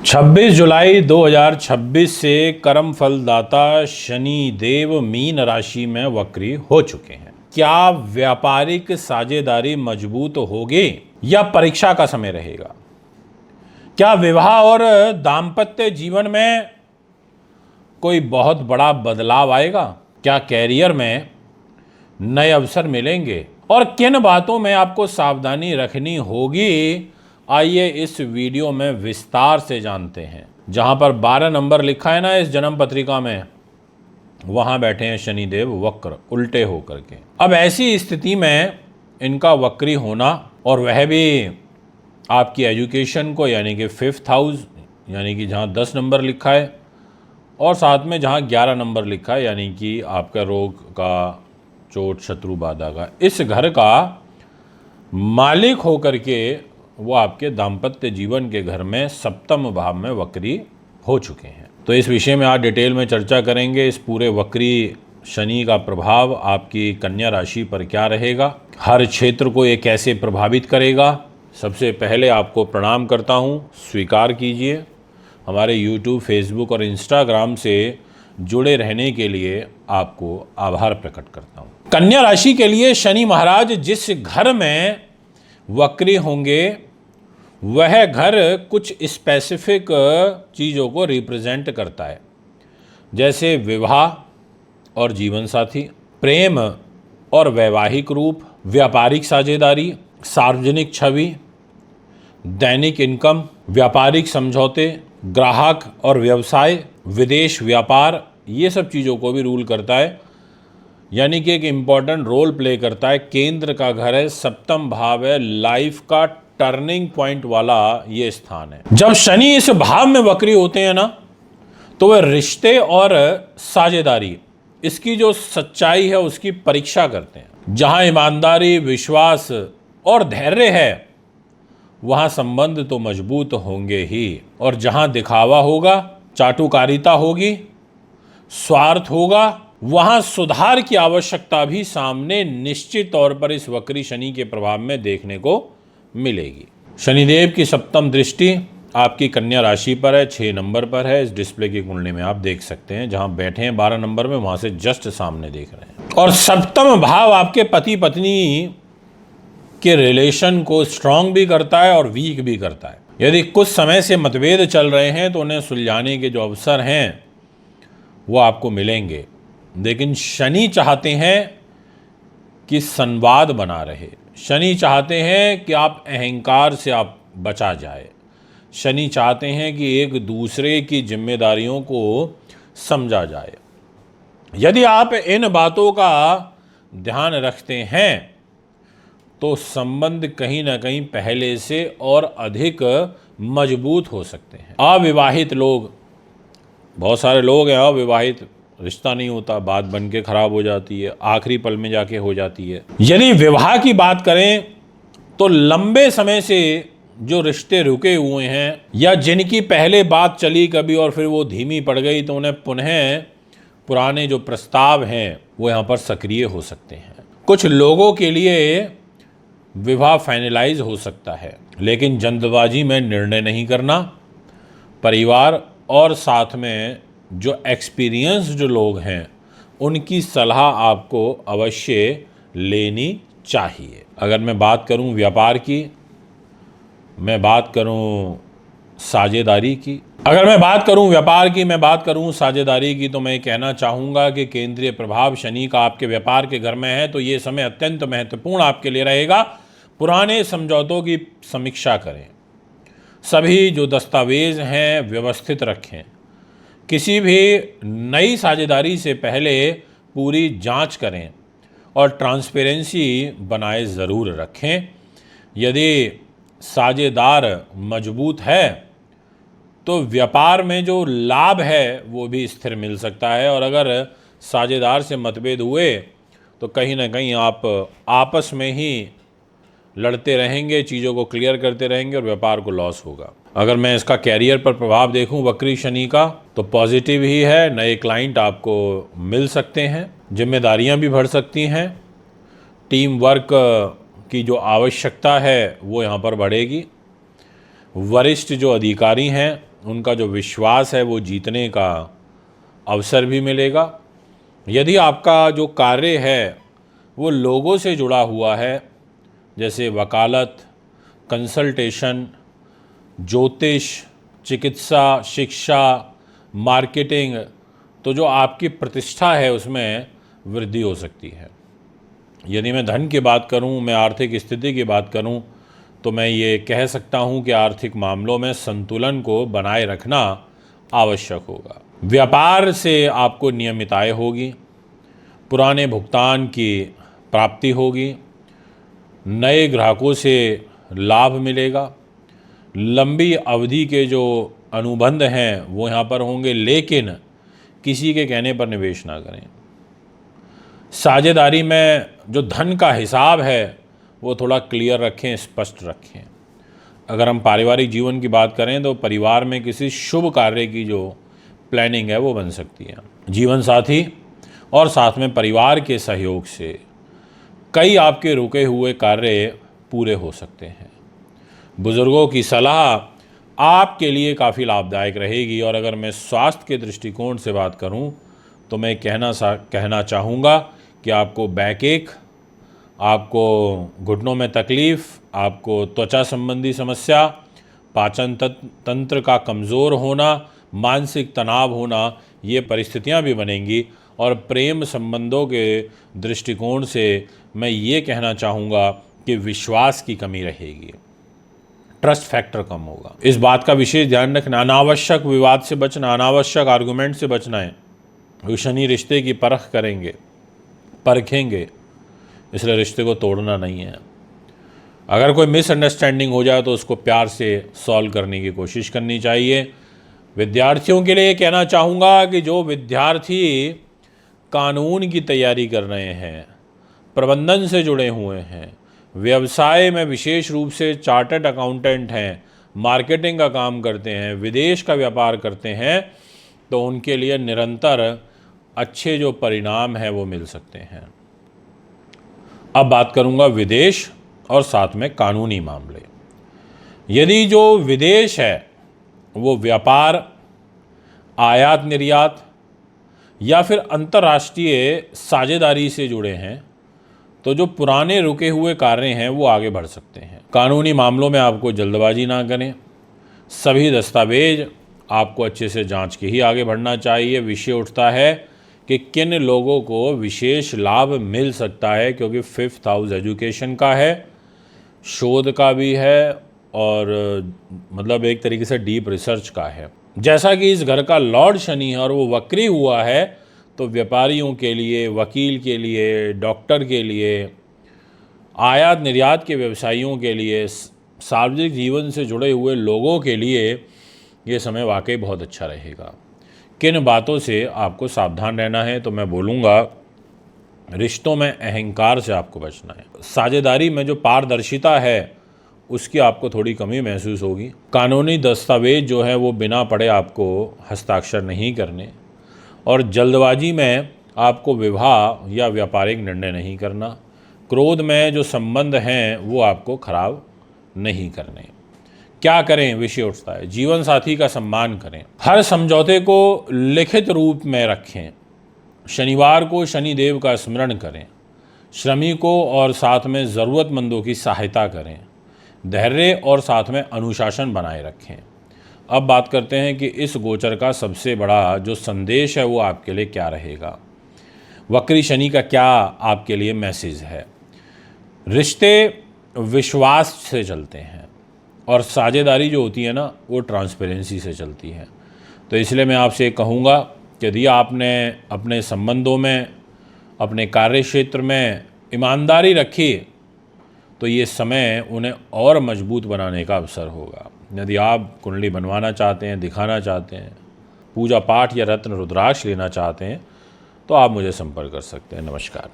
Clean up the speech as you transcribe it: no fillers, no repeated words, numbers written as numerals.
26 जुलाई 2026 से कर्म फलदाता शनि देव मीन राशि में वक्री हो चुके हैं। क्या व्यापारिक साझेदारी मजबूत होगी या परीक्षा का समय रहेगा? क्या विवाह और दाम्पत्य जीवन में कोई बहुत बड़ा बदलाव आएगा? क्या कैरियर में नए अवसर मिलेंगे और किन बातों में आपको सावधानी रखनी होगी? आइए इस वीडियो में विस्तार से जानते हैं। जहां पर 12 नंबर लिखा है ना इस जन्म पत्रिका में, वहां बैठे हैं शनिदेव वक्र उल्टे होकर के। अब ऐसी स्थिति में इनका वक्री होना, और वह भी आपकी एजुकेशन को, यानी कि 5th हाउस, यानी कि जहां 10 नंबर लिखा है, और साथ में जहां 11 नंबर लिखा है, यानी कि आपका रोग का, चोट शत्रु बाधा का, इस घर का मालिक होकर के वो आपके दाम्पत्य जीवन के घर में सप्तम भाव में वक्री हो चुके हैं। तो इस विषय में आज डिटेल में चर्चा करेंगे। इस पूरे वक्री शनि का प्रभाव आपकी कन्या राशि पर क्या रहेगा, हर क्षेत्र को ये कैसे प्रभावित करेगा। सबसे पहले आपको प्रणाम करता हूँ, स्वीकार कीजिए। हमारे YouTube, Facebook और Instagram से जुड़े रहने के लिए आपको आभार प्रकट करता हूँ। कन्या राशि के लिए शनि महाराज जिस घर में वक्री होंगे, वह घर कुछ स्पेसिफिक चीज़ों को रिप्रेजेंट करता है, जैसे विवाह और जीवन साथी, प्रेम और वैवाहिक रूप, व्यापारिक साझेदारी, सार्वजनिक छवि, दैनिक इनकम, व्यापारिक समझौते, ग्राहक और व्यवसाय, विदेश व्यापार, ये सब चीज़ों को भी रूल करता है, यानी कि एक इम्पॉर्टेंट रोल प्ले करता है। केंद्र का घर है, सप्तम भाव है, लाइफ का टर्निंग पॉइंट वाला ये स्थान है। जब शनि इस भाव में वक्री होते हैं ना, तो वह रिश्ते और साझेदारी, इसकी जो सच्चाई है उसकी परीक्षा करते हैं। जहां ईमानदारी, विश्वास और धैर्य है, वहां संबंध तो मजबूत होंगे ही, और जहां दिखावा होगा, चाटुकारिता होगी, स्वार्थ होगा, वहां सुधार की आवश्यकता भी सामने निश्चित तौर पर इस वक्री शनि के प्रभाव में देखने को मिलेगी। शनिदेव की सप्तम दृष्टि आपकी कन्या राशि पर है, 6 नंबर पर है। इस डिस्प्ले की कुंडली में आप देख सकते हैं, जहां बैठे हैं 12 नंबर में, वहां से जस्ट सामने देख रहे हैं। और सप्तम भाव आपके पति पत्नी के रिलेशन को स्ट्रांग भी करता है और वीक भी करता है। यदि कुछ समय से मतभेद चल रहे हैं तो उन्हें सुलझाने के जो अवसर हैं वो आपको मिलेंगे, लेकिन शनि चाहते हैं कि संवाद बना रहे। शनि चाहते हैं कि आप अहंकार से आप बचा जाए। शनि चाहते हैं कि एक दूसरे की जिम्मेदारियों को समझा जाए। यदि आप इन बातों का ध्यान रखते हैं तो संबंध कहीं ना कहीं पहले से और अधिक मजबूत हो सकते हैं। अविवाहित लोग, बहुत सारे लोग हैं अविवाहित, रिश्ता नहीं होता, बात बन के खराब हो जाती है, आखिरी पल में जाके हो जाती है। यदि विवाह की बात करें तो लंबे समय से जो रिश्ते रुके हुए हैं, या जिनकी पहले बात चली कभी और फिर वो धीमी पड़ गई, तो उन्हें पुनः पुराने जो प्रस्ताव हैं वो यहाँ पर सक्रिय हो सकते हैं। कुछ लोगों के लिए विवाह फाइनलाइज हो सकता है, लेकिन जल्दबाजी में निर्णय नहीं करना। परिवार और साथ में जो एक्सपीरियंस जो लोग हैं उनकी सलाह आपको अवश्य लेनी चाहिए। अगर मैं बात करूं व्यापार की, मैं बात करूं साझेदारी की, अगर मैं बात करूं व्यापार की, मैं बात करूं साझेदारी की, तो मैं कहना चाहूँगा कि केंद्रीय प्रभाव शनि का आपके व्यापार के घर में है, तो ये समय अत्यंत महत्वपूर्ण आपके लिए रहेगा। पुराने समझौतों की समीक्षा करें, सभी जो दस्तावेज हैं व्यवस्थित रखें। किसी भी नई साझेदारी से पहले पूरी जांच करें और ट्रांसपेरेंसी बनाए ज़रूर रखें। यदि साझेदार मजबूत है तो व्यापार में जो लाभ है वो भी स्थिर मिल सकता है, और अगर साझेदार से मतभेद हुए तो कहीं ना कहीं आप आपस में ही लड़ते रहेंगे, चीज़ों को क्लियर करते रहेंगे और व्यापार को लॉस होगा। अगर मैं इसका कैरियर पर प्रभाव देखूं वक्री शनि का, तो पॉजिटिव ही है। नए क्लाइंट आपको मिल सकते हैं, जिम्मेदारियां भी बढ़ सकती हैं, टीम वर्क की जो आवश्यकता है वो यहाँ पर बढ़ेगी। वरिष्ठ जो अधिकारी हैं उनका जो विश्वास है वो जीतने का अवसर भी मिलेगा। यदि आपका जो कार्य है वो लोगों से जुड़ा हुआ है, जैसे वकालत, कंसल्टेशन, ज्योतिष, चिकित्सा, शिक्षा, मार्केटिंग, तो जो आपकी प्रतिष्ठा है उसमें वृद्धि हो सकती है। यदि मैं धन की बात करूं, मैं आर्थिक स्थिति की बात करूं, तो मैं ये कह सकता हूं कि आर्थिक मामलों में संतुलन को बनाए रखना आवश्यक होगा। व्यापार से आपको नियमित आय होगी, पुराने भुगतान की प्राप्ति होगी, नए ग्राहकों से लाभ मिलेगा, लंबी अवधि के जो अनुबंध हैं वो यहाँ पर होंगे, लेकिन किसी के कहने पर निवेश ना करें। साझेदारी में जो धन का हिसाब है वो थोड़ा क्लियर रखें, स्पष्ट रखें। अगर हम पारिवारिक जीवन की बात करें तो परिवार में किसी शुभ कार्य की जो प्लानिंग है वो बन सकती है। जीवन साथी और साथ में परिवार के सहयोग से कई आपके रुके हुए कार्य पूरे हो सकते हैं। बुजुर्गों की सलाह आपके लिए काफ़ी लाभदायक रहेगी। और अगर मैं स्वास्थ्य के दृष्टिकोण से बात करूं तो मैं कहना चाहूँगा कि आपको बैकएक, आपको घुटनों में तकलीफ़, आपको त्वचा संबंधी समस्या, पाचन तंत्र का कमज़ोर होना, मानसिक तनाव होना, ये परिस्थितियां भी बनेंगी। और प्रेम संबंधों के दृष्टिकोण से मैं ये कहना चाहूँगा कि विश्वास की कमी रहेगी, ट्रस्ट फैक्टर कम होगा। इस बात का विशेष ध्यान रखना, अनावश्यक विवाद से बचना, अनावश्यक आर्गुमेंट से बचना है। शनि रिश्ते की परखेंगे, इसलिए रिश्ते को तोड़ना नहीं है। अगर कोई मिसअंडरस्टैंडिंग हो जाए तो उसको प्यार से सॉल्व करने की कोशिश करनी चाहिए। विद्यार्थियों के लिए कहना चाहूँगा कि जो विद्यार्थी कानून की तैयारी कर रहे हैं, प्रबंधन से जुड़े हुए हैं, व्यवसाय में विशेष रूप से चार्टर्ड अकाउंटेंट हैं, मार्केटिंग का काम करते हैं, विदेश का व्यापार करते हैं, तो उनके लिए निरंतर अच्छे जो परिणाम हैं वो मिल सकते हैं। अब बात करूंगा विदेश और साथ में कानूनी मामले। यदि जो विदेश है वो व्यापार, आयात निर्यात या फिर अंतर्राष्ट्रीय साझेदारी से जुड़े हैं, तो जो पुराने रुके हुए कार्य हैं वो आगे बढ़ सकते हैं। कानूनी मामलों में आपको जल्दबाजी ना करें, सभी दस्तावेज आपको अच्छे से जांच के ही आगे बढ़ना चाहिए। विषय उठता है कि किन लोगों को विशेष लाभ मिल सकता है, क्योंकि 5th हाउस एजुकेशन का है, शोध का भी है और मतलब एक तरीके से डीप रिसर्च का है। जैसा कि इस घर का लॉर्ड शनि है और वो वक्री हुआ है, तो व्यापारियों के लिए, वकील के लिए, डॉक्टर के लिए, आयात निर्यात के व्यवसायियों के लिए, सार्वजनिक जीवन से जुड़े हुए लोगों के लिए ये समय वाकई बहुत अच्छा रहेगा। किन बातों से आपको सावधान रहना है, तो मैं बोलूँगा रिश्तों में अहंकार से आपको बचना है। साझेदारी में जो पारदर्शिता है उसकी आपको थोड़ी कमी महसूस होगी। कानूनी दस्तावेज जो है वो बिना पढ़े आपको हस्ताक्षर नहीं करने, और जल्दबाजी में आपको विवाह या व्यापारिक निर्णय नहीं करना। क्रोध में जो संबंध हैं वो आपको खराब नहीं करने। क्या करें, विषय उठता है। जीवन साथी का सम्मान करें, हर समझौते को लिखित रूप में रखें। शनिवार को शनिदेव का स्मरण करें, श्रमिकों और साथ में ज़रूरतमंदों की सहायता करें, धैर्य और साथ में अनुशासन बनाए रखें। अब बात करते हैं कि इस गोचर का सबसे बड़ा जो संदेश है वो आपके लिए क्या रहेगा। वक्री शनि का क्या आपके लिए मैसेज है। रिश्ते विश्वास से चलते हैं और साझेदारी जो होती है ना वो ट्रांसपेरेंसी से चलती है। तो इसलिए मैं आपसे कहूँगा कि यदि आपने अपने संबंधों में, अपने कार्य क्षेत्र में ईमानदारी रखी तो ये समय उन्हें और मजबूत बनाने का अवसर होगा। यदि आप कुंडली बनवाना चाहते हैं, दिखाना चाहते हैं, पूजा पाठ या रत्न रुद्राक्ष लेना चाहते हैं, तो आप मुझे संपर्क कर सकते हैं। नमस्कार।